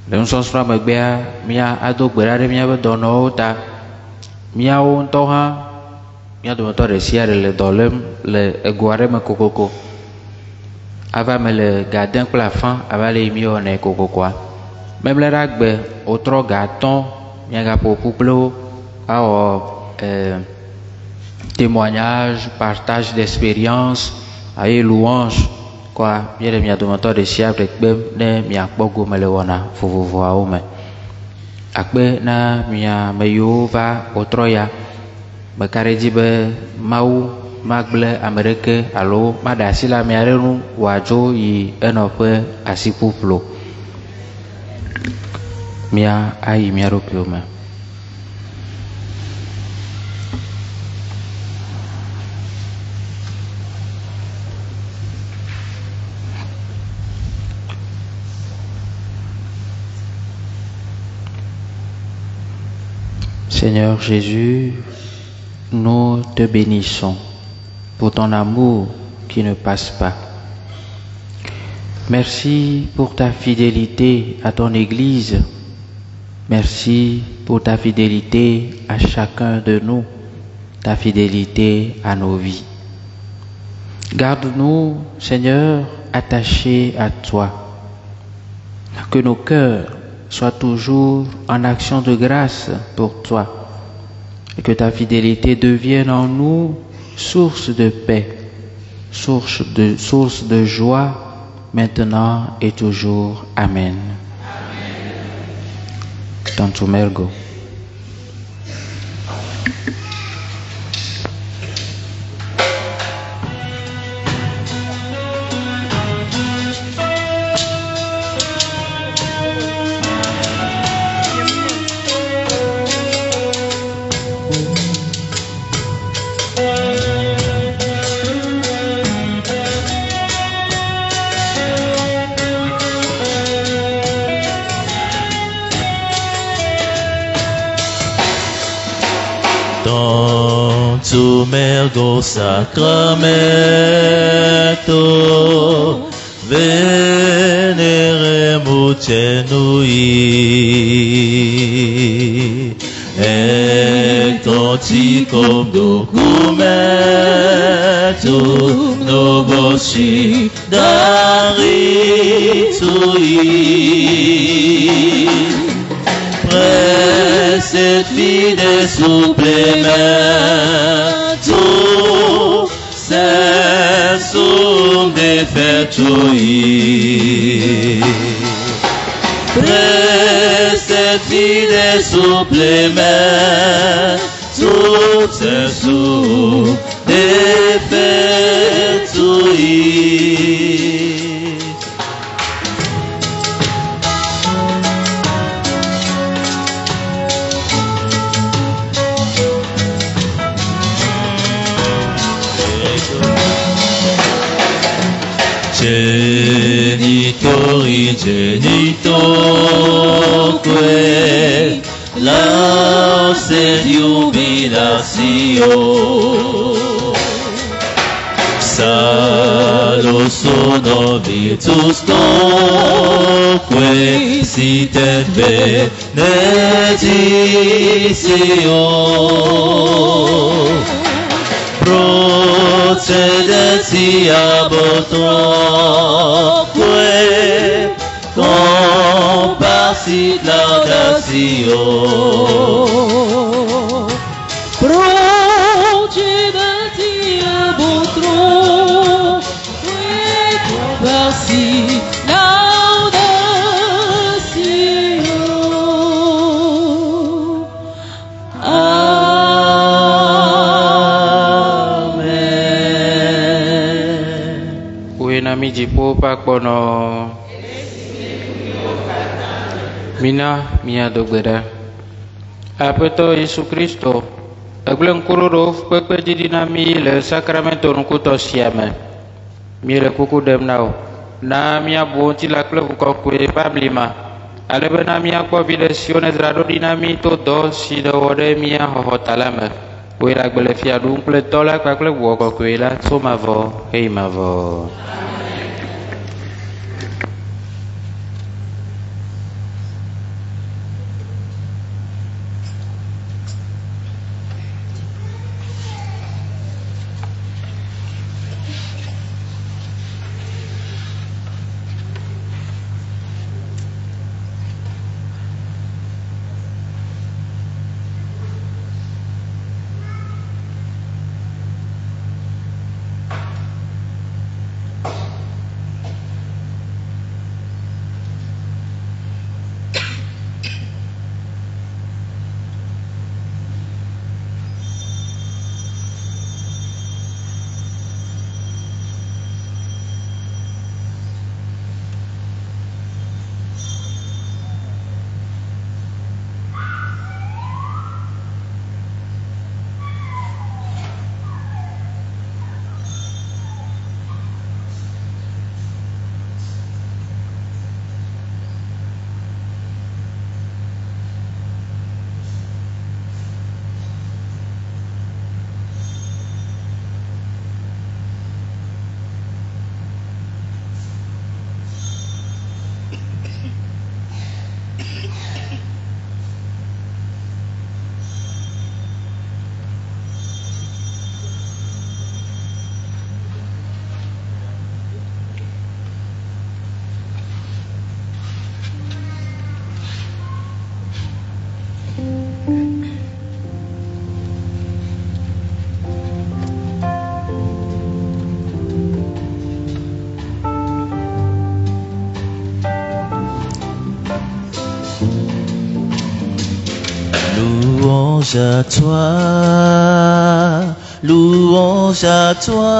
le nusɔsrɔ̃a megbea mia ado gbe ɖa ɖe miabe dɔnɔwo ta miawo ŋutɔ hã mia dometɔ ɖe sia ɖe le dɔ lém le ego aɖe me kokoko. Ava me le gadin kple afã ava le mi wɔnɛ kokokoa. Memle ɖe agbe wotrɔ ga atɔ̃ miagaƒoƒu kple wo awɔ témoignage, partage d'expérience, aye louange quoi mie le mia dometɔ ɖe sia ɖe kpem ne miakpɔ gome le wɔna vovovoawo me. Akpe na mia me yiwo va wotrɔ ya. Meka ɖe dzi be Mawu magble ame ɖeke alo maɖe asi le ame aɖe ŋu wòadzo yi enɔƒe asiƒuƒlo. Mia ayi mia ɖokuiwo me. Seigneur Jésus, nous te bénissons pour ton amour qui ne passe pas. Merci pour ta fidélité à ton Église. Merci pour ta fidélité à chacun de nous, ta fidélité à nos vies. Garde-nous, Seigneur, attachés à toi. Que nos cœurs sois toujours en action de grâce pour toi et que ta fidélité devienne en nous source de paix, source de joie, maintenant et toujours. Amen. Tanto Mergo. Tanto Mergo Sacramento veneremur cenui et tanticum documentum novosi daritui Preset fide supplementum sensum defectui Preset fide supplementum sensum defectui Genitori genitoque lauset jubilatio Salus novitus toque sitet benedictio Procedencia botroque compassit laudatio Procedencia botroque compassit laudatio Nami jipo pakpono mina mia dogbeda apeto Yesu Kristo agbleng kuroro pepe jadi nami le sakramento nukuto siame mi le kuku dem nao na mia bonti la klevu kokwe pamlima alebe na mia kwa vile sione zrado dinami to do si do wode mia hohotalame wela gbele fia dun kple tola kwa kle wo kokwe la somavo hei mavo Louange à toi, louange à toi,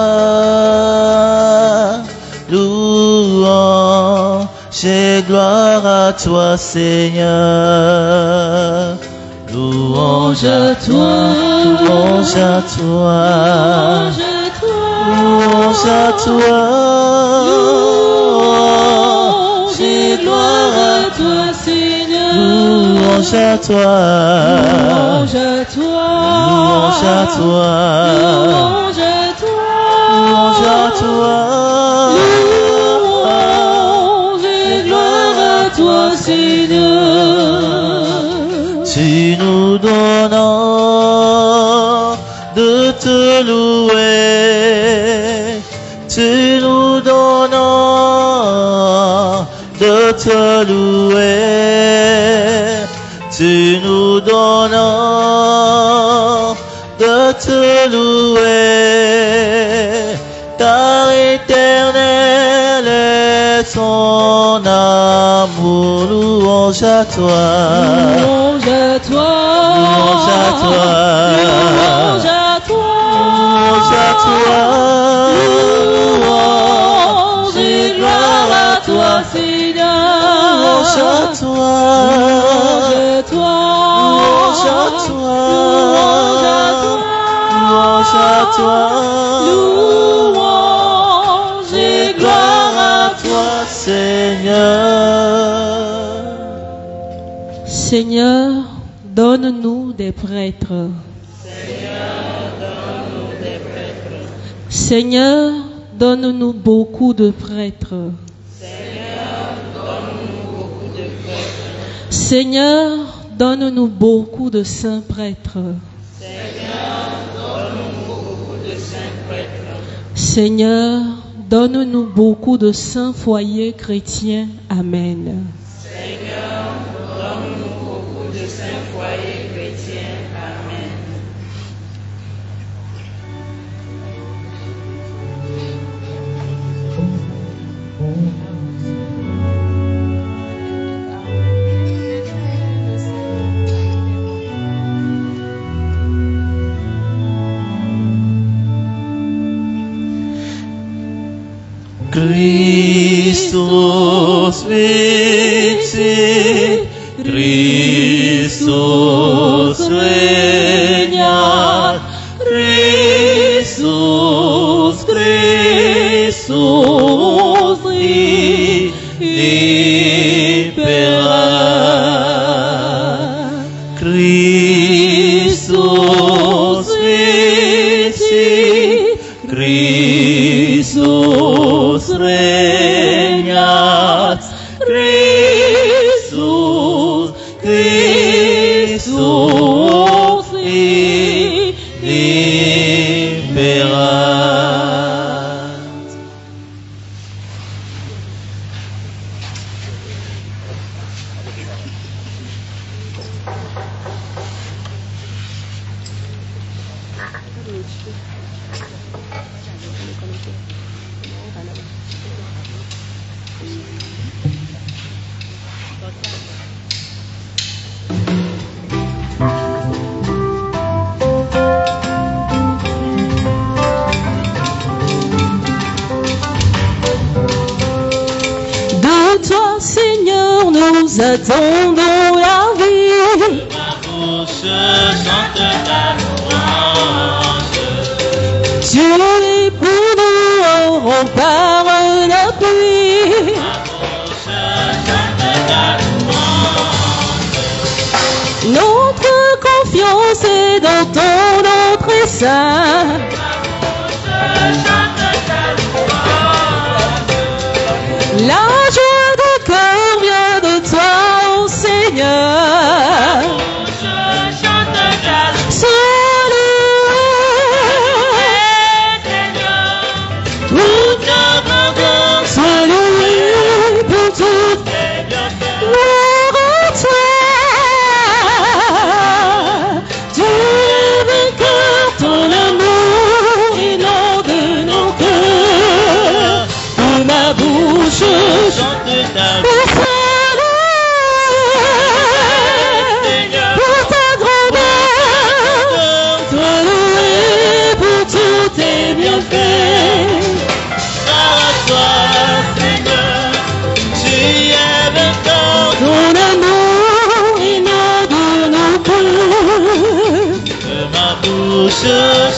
louange et gloire à toi, Seigneur. Louange à toi, louange à toi, louange à toi, louange et gloire à toi, Seigneur. Louange à toi, louange à toi, louange à toi, louange à toi, louange à toi, louange et gloire à toi, Seigneur. Tu nous donnes de te louer, tu nous donnes de te louer, tu nous donnes de te louer, car éternel est ton amour. Louange à toi, louange à toi, louange à toi, louange à toi, louange à toi, louange et gloire à toi, Seigneur. Louange à toi, louange à toi, louange à toi, louange à toi, louange et gloire à toi, Seigneur. Seigneur, donne-nous des prêtres. Seigneur, donne-nous beaucoup de prêtres. Seigneur, donne-nous beaucoup de saints prêtres. Seigneur, donne-nous beaucoup de saints foyers chrétiens. Amen. Christus vixit, Christus regnat, Christus, Christus imperat. Christus vixit, Christus regnat, Christus, Christus imperat. De toi, Seigneur, nous attendons la vie. Ma bouche chante ta louange. Tu es pour nous un rempart d'appui. Ma bouche chante ta louange. Notre confiance est dans ton nom très saint. Ma bouche chante ta louange. La joie du cœur vient de toi, ô Seigneur. Ma bouche chante ta louange. Toute ta grandeur, sois loué pour toute gloire à toi. Tu es vainqueur, ton amour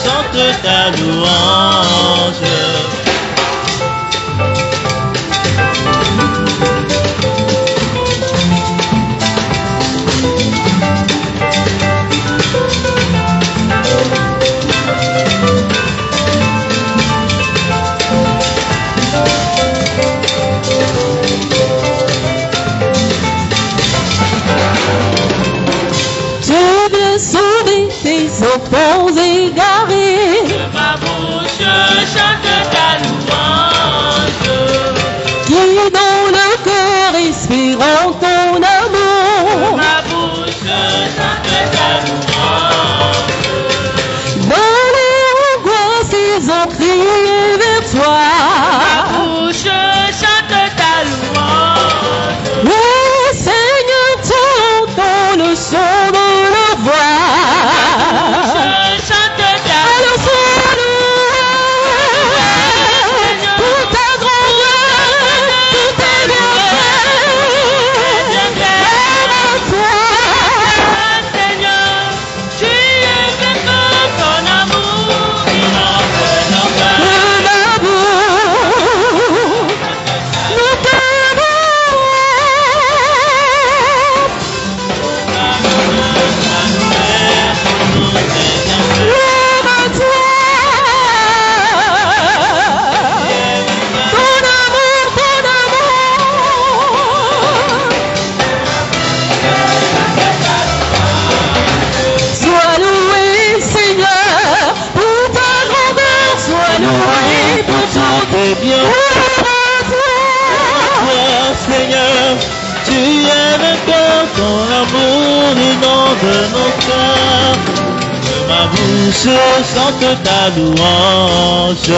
chante ta louange. Enfants égarés, que ma bouche chante ta louange, qui dans le cœur espérant ton amour, que ma bouche chante ta louange, dans les angoisses ils ont crié vers toi. ma bouche chante ta louange, Oui, Seigneur, t'entends le son de leur voix. Je chante ta louange.